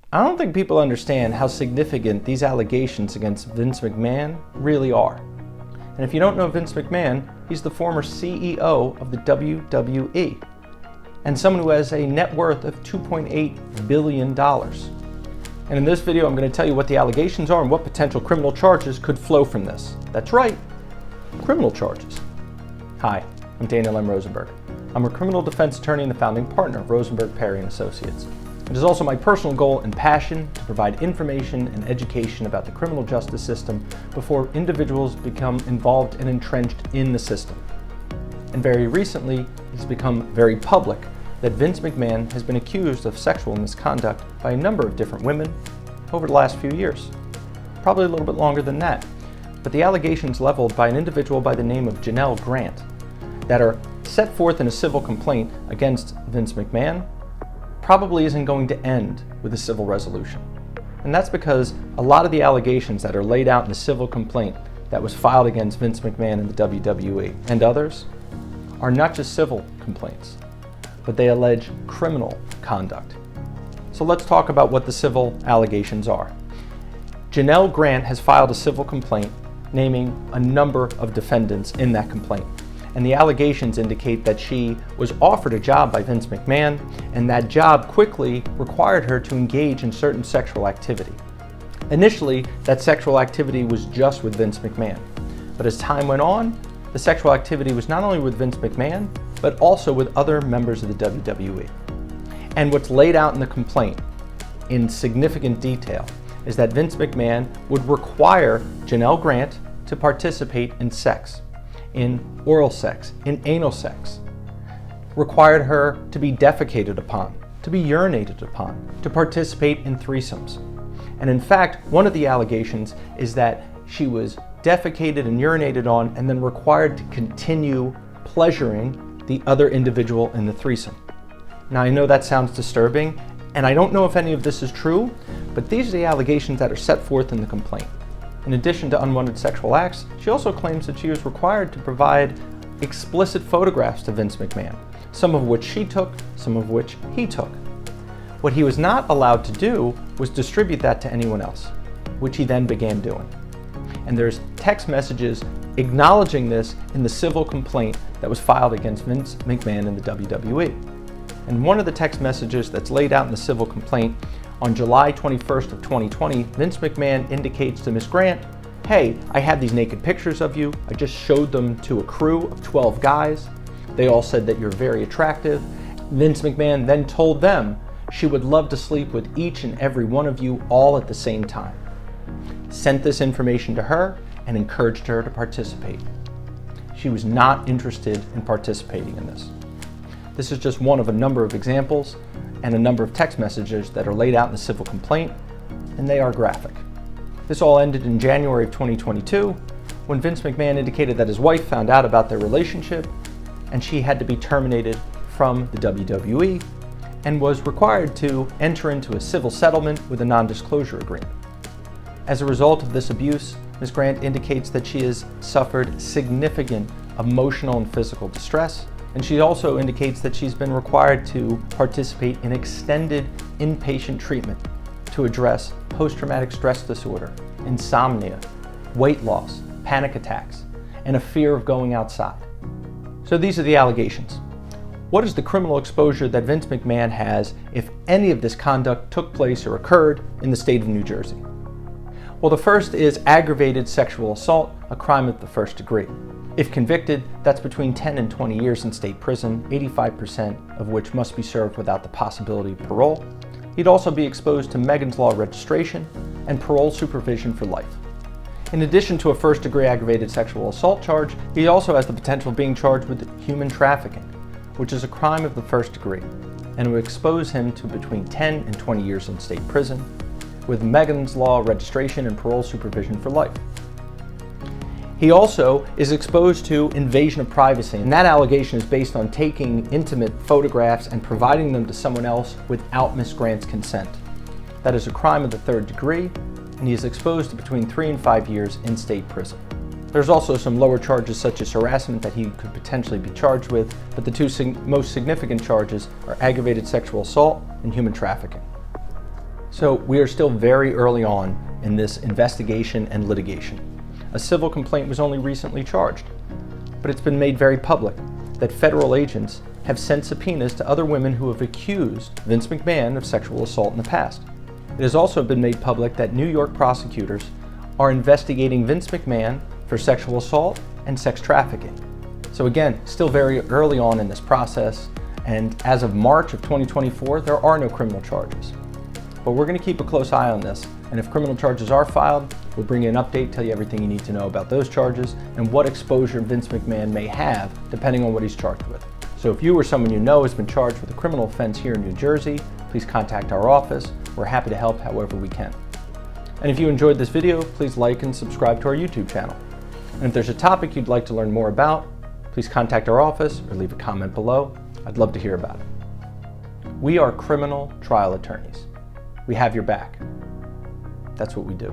I don't think people understand how significant these allegations against Vince McMahon really are. And if you don't know Vince McMahon, he's the former CEO of the WWE and someone who has a net worth of $2.8 billion. And in this video, I'm going to tell you what the allegations are and what potential criminal charges could flow from this. That's right, criminal charges. Hi, I'm Daniel M. Rosenberg. I'm a criminal defense attorney and the founding partner of Rosenberg, Perry & Associates. It is also my personal goal and passion to provide information and education about the criminal justice system before individuals become involved and entrenched in the system. And very recently, it's become very public that Vince McMahon has been accused of sexual misconduct by a number of different women over the last few years. Probably a little bit longer than that. But the allegations leveled by an individual by the name of Janelle Grant that are set forth in a civil complaint against Vince McMahon probably isn't going to end with a civil resolution. And that's because a lot of the allegations that are laid out in the civil complaint that was filed against Vince McMahon and the WWE and others are not just civil complaints, but they allege criminal conduct. So let's talk about what the civil allegations are. Janelle Grant has filed a civil complaint naming a number of defendants in that complaint. And the allegations indicate that she was offered a job by Vince McMahon, and that job quickly required her to engage in certain sexual activity. Initially, that sexual activity was just with Vince McMahon. But as time went on, the sexual activity was not only with Vince McMahon, but also with other members of the WWE. And what's laid out in the complaint in significant detail is that Vince McMahon would require Janelle Grant to participate in sex, in oral sex, in anal sex, required her to be defecated upon, to be urinated upon, to participate in threesomes. And in fact, one of the allegations is that she was defecated and urinated on and then required to continue pleasuring the other individual in the threesome. Now I know that sounds disturbing, and I don't know if any of this is true, but these are the allegations that are set forth in the complaint. In addition to unwanted sexual acts, she also claims that she was required to provide explicit photographs to Vince McMahon, some of which she took, some of which he took. What he was not allowed to do was distribute that to anyone else, which he then began doing. And there's text messages acknowledging this in the civil complaint that was filed against Vince McMahon and the WWE. And one of the text messages that's laid out in the civil complaint on July 21st of 2020, Vince McMahon indicates to Ms. Grant, hey, I have these naked pictures of you. I just showed them to a crew of 12 guys. They all said that you're very attractive. Vince McMahon then told them she would love to sleep with each and every one of you all at the same time. Sent this information to her and encouraged her to participate. She was not interested in participating in this. This is just one of a number of examples and a number of text messages that are laid out in the civil complaint, and they are graphic. This all ended in January of 2022 when Vince McMahon indicated that his wife found out about their relationship and she had to be terminated from the WWE and was required to enter into a civil settlement with a non-disclosure agreement. As a result of this abuse, Ms. Grant indicates that she has suffered significant emotional and physical distress, and she also indicates that she's been required to participate in extended inpatient treatment to address post-traumatic stress disorder, insomnia, weight loss, panic attacks, and a fear of going outside. So these are the allegations. What is the criminal exposure that Vince McMahon has if any of this conduct took place or occurred in the state of New Jersey? Well, the first is aggravated sexual assault, a crime of the first degree. If convicted, that's between 10 and 20 years in state prison, 85% of which must be served without the possibility of parole. He'd also be exposed to Megan's Law registration and parole supervision for life. In addition to a first-degree aggravated sexual assault charge, he also has the potential of being charged with human trafficking, which is a crime of the first degree, and would expose him to between 10 and 20 years in state prison, with Megan's Law registration and parole supervision for life. He also is exposed to invasion of privacy, and that allegation is based on taking intimate photographs and providing them to someone else without Ms. Grant's consent. That is a crime of the third degree, and he is exposed to between 3 and 5 years in state prison. There's also some lower charges such as harassment that he could potentially be charged with, but the two most significant charges are aggravated sexual assault and human trafficking. So we are still very early on in this investigation and litigation. A civil complaint was only recently charged, but it's been made very public that federal agents have sent subpoenas to other women who have accused Vince McMahon of sexual assault in the past. It has also been made public that New York prosecutors are investigating Vince McMahon for sexual assault and sex trafficking. So again, still very early on in this process, and as of March of 2024, there are no criminal charges. But we're going to keep a close eye on this, and if criminal charges are filed, we'll bring you an update, tell you everything you need to know about those charges and what exposure Vince McMahon may have depending on what he's charged with. So if you or someone you know has been charged with a criminal offense here in New Jersey, please contact our office. We're happy to help however we can. And if you enjoyed this video, please like and subscribe to our YouTube channel. And if there's a topic you'd like to learn more about, please contact our office or leave a comment below. I'd love to hear about it. We are criminal trial attorneys. We have your back. That's what we do.